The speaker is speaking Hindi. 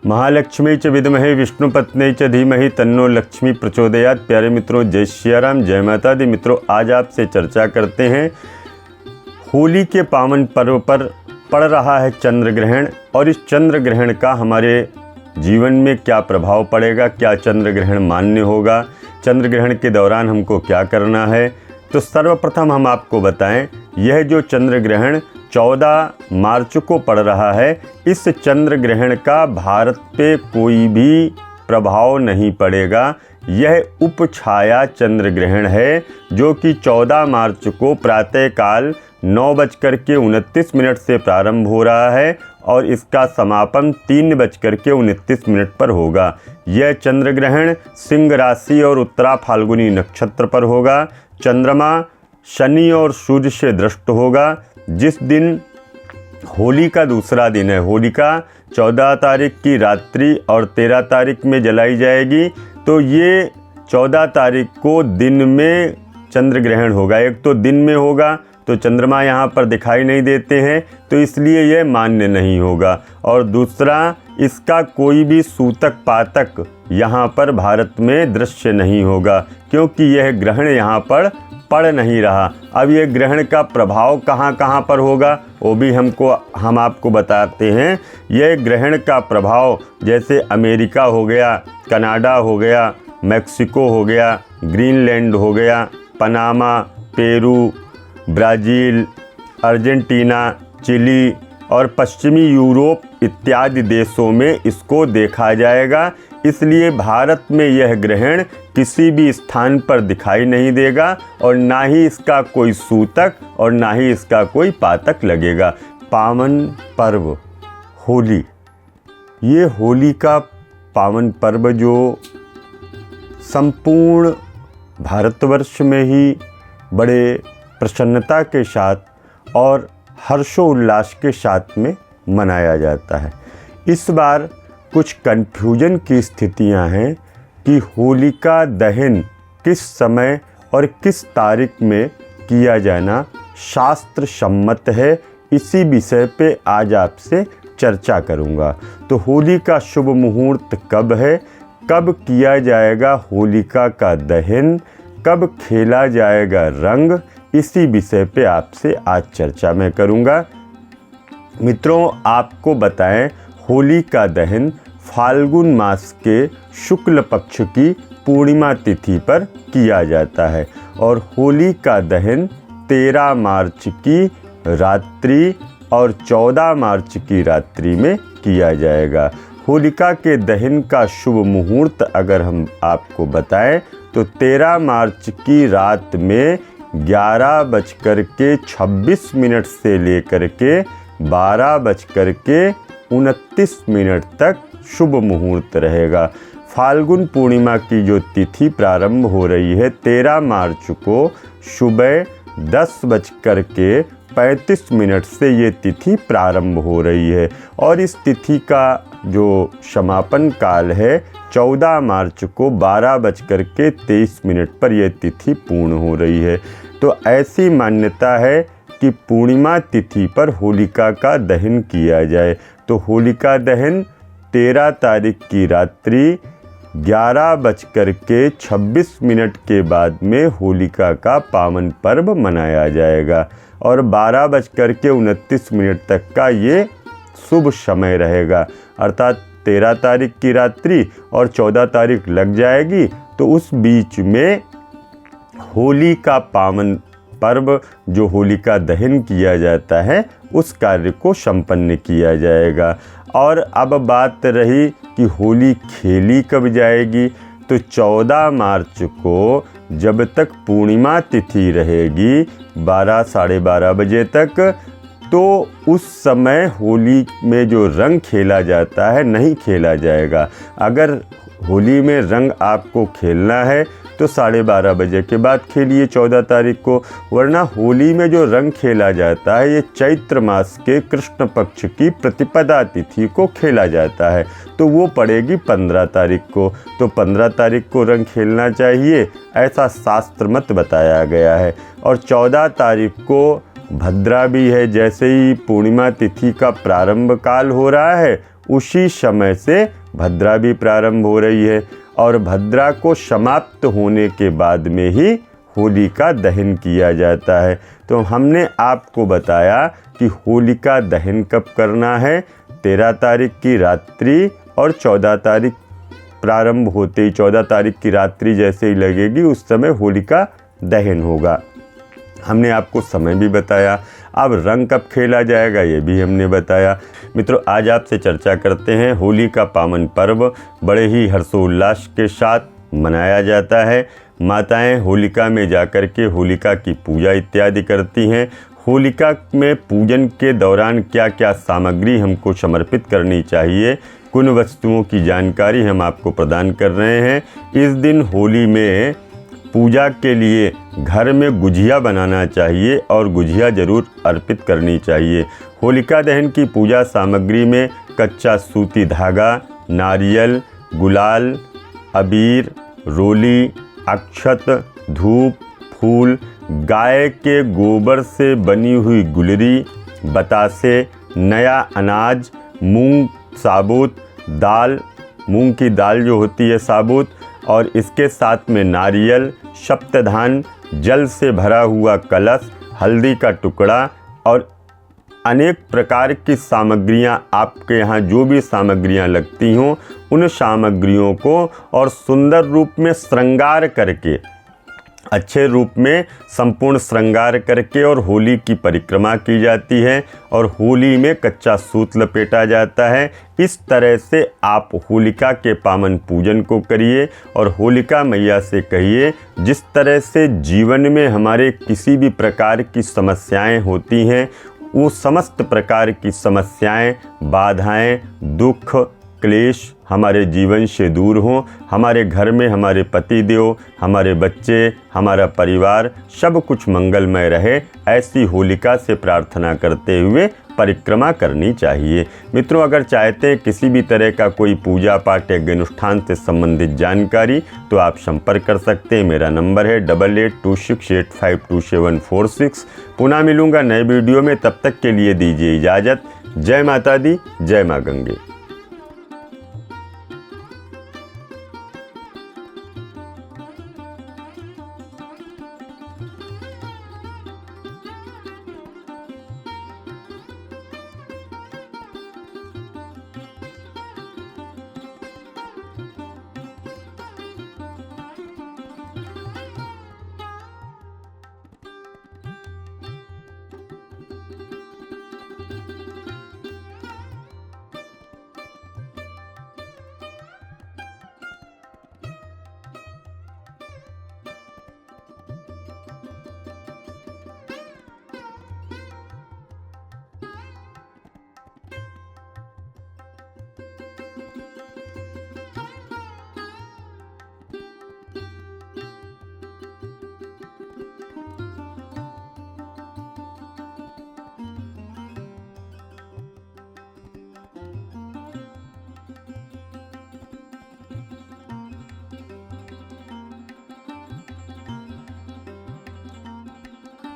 महालक्ष्मी च विद्महे विष्णुपत्नी च धीमहि तन्नो लक्ष्मी प्रचोदयात्। प्यारे मित्रों, जय सियाराम, जय माता दी। मित्रों, आज आपसे चर्चा करते हैं होली के पावन पर्व पर पड़ रहा है चंद्र ग्रहण, और इस चंद्र ग्रहण का हमारे जीवन में क्या प्रभाव पड़ेगा, क्या चंद्र ग्रहण मान्य होगा, चंद्र ग्रहण के दौरान हमको क्या करना है। तो सर्वप्रथम हम आपको बताएं, यह जो चंद्र ग्रहण 14 मार्च को पड़ रहा है, इस चंद्र ग्रहण का भारत पे कोई भी प्रभाव नहीं पड़ेगा। यह उपछाया चंद्र ग्रहण है जो कि 14 मार्च को प्रातःकाल 9:29 से प्रारंभ हो रहा है और इसका समापन 3:29 पर होगा। यह चंद्र ग्रहण सिंह राशि और उत्तरा फाल्गुनी नक्षत्र पर होगा। चंद्रमा शनि और सूर्य से दृष्ट होगा। जिस दिन होली का दूसरा दिन है, होलिका 14 तारीख की रात्रि और 13 तारीख में जलाई जाएगी, तो ये 14 तारीख को दिन में चंद्र ग्रहण होगा। एक तो दिन में होगा तो चंद्रमा यहाँ पर दिखाई नहीं देते हैं, तो इसलिए यह मान्य नहीं होगा। और दूसरा, इसका कोई भी सूतक पातक यहाँ पर भारत में दृश्य नहीं होगा, क्योंकि यह ग्रहण यहाँ पर पड़ नहीं रहा। अब ये ग्रहण का प्रभाव कहाँ पर होगा वो भी हम आपको बताते हैं। यह ग्रहण का प्रभाव जैसे अमेरिका हो गया, कनाडा हो गया, मैक्सिको हो गया, ग्रीनलैंड हो गया, Panama, Peru, Brazil, Argentina, Chile और पश्चिमी यूरोप इत्यादि देशों में इसको देखा जाएगा। इसलिए भारत में यह ग्रहण किसी भी स्थान पर दिखाई नहीं देगा और ना ही इसका कोई सूतक और ना ही इसका कोई पातक लगेगा। पावन पर्व होली, ये होली का पावन पर्व जो संपूर्ण भारतवर्ष में ही बड़े प्रसन्नता के साथ और हर्षोल्लास के साथ में मनाया जाता है। इस बार कुछ कन्फ्यूजन की स्थितियां हैं कि होलिका दहन किस समय और किस तारीख में किया जाना शास्त्र सम्मत है। इसी विषय पे आज आपसे चर्चा करूंगा। तो होली का शुभ मुहूर्त कब है, कब किया जाएगा होलिका का दहन, कब खेला जाएगा रंग, इसी विषय पे आपसे आज चर्चा मैं करूंगा। मित्रों, आपको बताएं, होली का दहन फाल्गुन मास के शुक्ल पक्ष की पूर्णिमा तिथि पर किया जाता है और होली का दहन 13 मार्च की रात्रि और 14 मार्च की रात्रि में किया जाएगा। होलिका के दहन का शुभ मुहूर्त अगर हम आपको बताएं तो 13 मार्च की रात में 11:26 से लेकर के 12:29 तक शुभ मुहूर्त रहेगा। फाल्गुन पूर्णिमा की जो तिथि प्रारंभ हो रही है 13 मार्च को सुबह 10:35 से ये तिथि प्रारंभ हो रही है और इस तिथि का जो समापन काल है 14 मार्च को 12:23 पर यह तिथि पूर्ण हो रही है। तो ऐसी मान्यता है कि पूर्णिमा तिथि पर होलिका का दहन किया जाए। तो होलिका दहन 13 तारीख की रात्रि 11:26 के बाद में होलिका का पावन पर्व मनाया जाएगा और 12:29 तक का ये शुभ समय रहेगा। अर्थात 13 तारीख की रात्रि और 14 तारीख लग जाएगी, तो उस बीच में होली का पावन पर्व जो होलिका दहन किया जाता है उस कार्य को संपन्न किया जाएगा। और अब बात रही कि होली खेली कब जाएगी, तो 14 मार्च को जब तक पूर्णिमा तिथि रहेगी 12 साढ़े 12 बजे तक, तो उस समय होली में जो रंग खेला जाता है नहीं खेला जाएगा। अगर होली में रंग आपको खेलना है तो 12:30 बजे के बाद खेलिए 14 तारीख को, वरना होली में जो रंग खेला जाता है ये चैत्र मास के कृष्ण पक्ष की प्रतिपदा तिथि को खेला जाता है, तो वो पड़ेगी 15 तारीख को। तो 15 तारीख को रंग खेलना चाहिए, ऐसा शास्त्र मत बताया गया है। और 14 तारीख को भद्रा भी है, जैसे ही पूर्णिमा तिथि का प्रारंभ काल हो रहा है उसी समय से भद्रा भी प्रारंभ हो रही है और भद्रा को समाप्त होने के बाद में ही होलिका दहन किया जाता है। तो हमने आपको बताया कि होलिका दहन कब करना है, 13 तारीख की रात्रि और 14 तारीख प्रारंभ होते ही 14 तारीख की रात्रि जैसे ही लगेगी उस समय होलिका दहन होगा। हमने आपको समय भी बताया। अब रंग कब खेला जाएगा ये भी हमने बताया। मित्रों, आज आपसे चर्चा करते हैं होली का पावन पर्व बड़े ही हर्षोल्लास के साथ मनाया जाता है। माताएं होलिका में जाकर के होलिका की पूजा इत्यादि करती हैं। होलिका में पूजन के दौरान क्या क्या सामग्री हमको समर्पित करनी चाहिए, कुन वस्तुओं की जानकारी हम आपको प्रदान कर रहे हैं। इस दिन होली में पूजा के लिए घर में गुझिया बनाना चाहिए और गुझिया जरूर अर्पित करनी चाहिए। होलिका दहन की पूजा सामग्री में कच्चा सूती धागा, नारियल, गुलाल, अबीर, रोली, अक्षत, धूप, फूल, गाय के गोबर से बनी हुई गुलरी, बतासे, नया अनाज, मूंग साबुत, दाल, मूंग की दाल जो होती है साबुत, और इसके साथ में नारियल, सप्तधान, जल से भरा हुआ कलश, हल्दी का टुकड़ा और अनेक प्रकार की सामग्रियां, आपके यहाँ जो भी सामग्रियां लगती हों उन सामग्रियों को और सुंदर रूप में श्रृंगार करके, अच्छे रूप में संपूर्ण श्रृंगार करके और होली की परिक्रमा की जाती है और होली में कच्चा सूत लपेटा जाता है। इस तरह से आप होलिका के पावन पूजन को करिए और होलिका मैया से कहिए, जिस तरह से जीवन में हमारे किसी भी प्रकार की समस्याएं होती हैं, वो समस्त प्रकार की समस्याएं, बाधाएं, दुख, क्लेश हमारे जीवन से दूर हों। हमारे घर में हमारे पति देव, हमारे बच्चे, हमारा परिवार सब कुछ मंगलमय रहे, ऐसी होलिका से प्रार्थना करते हुए परिक्रमा करनी चाहिए। मित्रों, अगर चाहते हैं किसी भी तरह का कोई पूजा पाठ या अनुष्ठान से संबंधित जानकारी तो आप संपर्क कर सकते हैं। मेरा नंबर है 8826852746। पुनः मिलूंगा नए वीडियो में, तब तक के लिए दीजिए इजाज़त। जय माता दी, जय माँ गंगे।